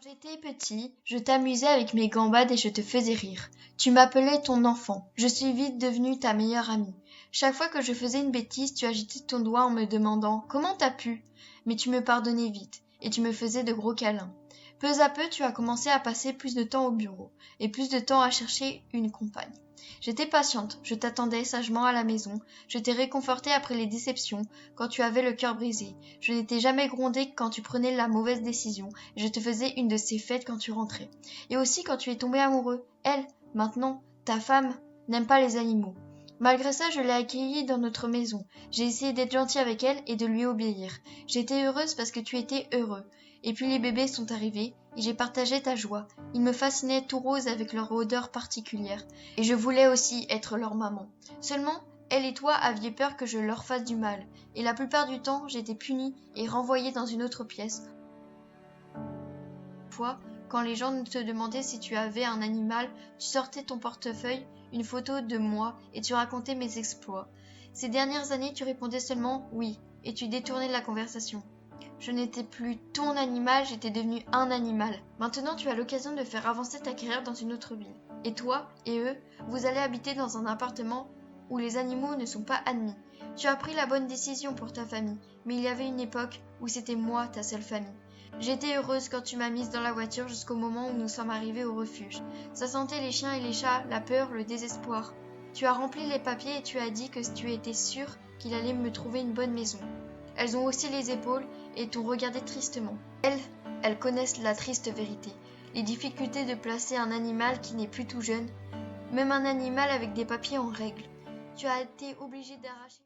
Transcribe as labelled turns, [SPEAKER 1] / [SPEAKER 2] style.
[SPEAKER 1] Quand j'étais petit, je t'amusais avec mes gambades et je te faisais rire. Tu m'appelais ton enfant. Je suis vite devenue ta meilleure amie. Chaque fois que je faisais une bêtise, tu agitais ton doigt en me demandant comment t'as pu. Mais tu me pardonnais vite et tu me faisais de gros câlins. Peu à peu, tu as commencé à passer plus de temps au bureau et plus de temps à chercher une compagne. J'étais patiente, je t'attendais sagement à la maison, je t'ai réconforté après les déceptions, quand tu avais le cœur brisé. Je n'étais jamais grondée quand tu prenais la mauvaise décision, et je te faisais une de ces fêtes quand tu rentrais. Et aussi quand tu es tombé amoureux. Elle, maintenant, ta femme, n'aime pas les animaux. Malgré ça, je l'ai accueillie dans notre maison. J'ai essayé d'être gentille avec elle et de lui obéir. J'étais heureuse parce que tu étais heureux. Et puis les bébés sont arrivés, et j'ai partagé ta joie. Ils me fascinaient tout roses avec leur odeur particulière. Et je voulais aussi être leur maman. Seulement, elle et toi aviez peur que je leur fasse du mal, et la plupart du temps, j'étais punie et renvoyée dans une autre pièce. Fois, quand les gens te demandaient si tu avais un animal, tu sortais ton portefeuille, une photo de moi, et tu racontais mes exploits. Ces dernières années, tu répondais seulement oui, et tu détournais la conversation. Je n'étais plus ton animal, j'étais devenue un animal. Maintenant, tu as l'occasion de faire avancer ta carrière dans une autre ville. Et toi et eux, vous allez habiter dans un appartement où les animaux ne sont pas admis. Tu as pris la bonne décision pour ta famille, mais il y avait une époque où c'était moi ta seule famille. J'étais heureuse quand tu m'as mise dans la voiture jusqu'au moment où nous sommes arrivés au refuge. Ça sentait les chiens et les chats, la peur, le désespoir. Tu as rempli les papiers et tu as dit que tu étais sûre qu'il allait me trouver une bonne maison. Elles ont haussé les épaules et t'ont regardé tristement. Elles connaissent la triste vérité, les difficultés de placer un animal qui n'est plus tout jeune, même un animal avec des papiers en règle. Tu as été obligé d'arracher